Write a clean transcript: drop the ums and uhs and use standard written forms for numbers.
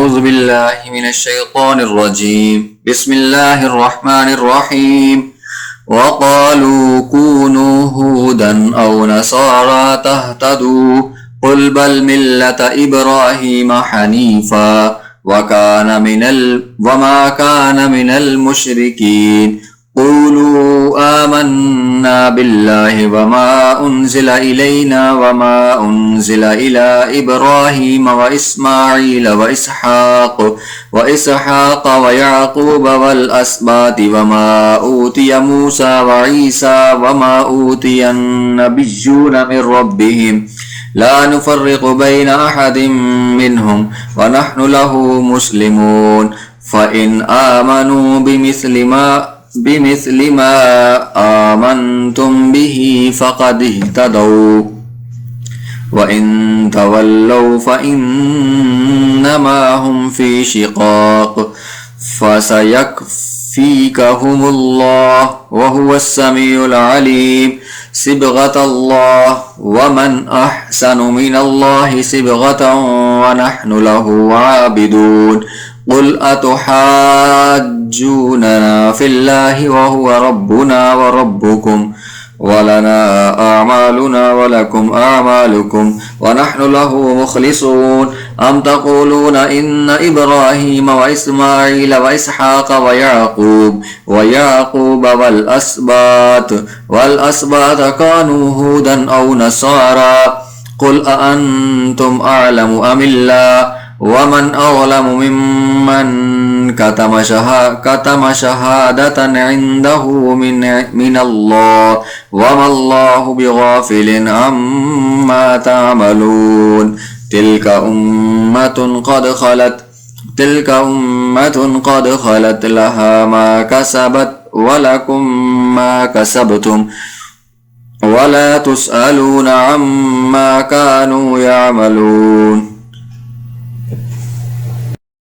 أعوذ بالله من الشيطان الرجيم بسم الله الرحمن الرحيم وقالوا كونوا هودا أو نصارى تهتدوا قل بل ملة إبراهيم حنيفا وما كان من المشركين قولوا آمنا بالله وما أنزل إلينا وما أنزل إلى إبراهيم وإسماعيل وإسحاق ويعقوب والأسباط وما أوتي موسى وعيسى وما أوتي النبيون من ربهم لا نفرق بين أحد منهم ونحن له مسلمون فإن آمنوا بمثل ما آمنتم به فقد اهتدوا وإن تولوا فإنما هم في شقاق فسيكفيكهم الله وهو السميع العليم صبغة الله ومن أحسن من الله صبغة ونحن له عابدون قل أتحاجوننا في الله وهو ربنا وربكم ولنا أعمالنا ولكم أعمالكم ونحن له مخلصون أم تقولون إن إبراهيم وإسماعيل وإسحاق ويعقوب والأسباط كانوا هودا أو نصارى قل أأنتم أعلم أم الله ومن أظلم ممن كتم شهادة عنده من الله وما الله بغافل عما تعملون تلك أمة قد خلت لها ما كسبت ولكم ما كسبتم ولا تسألون عما كانوا يعملون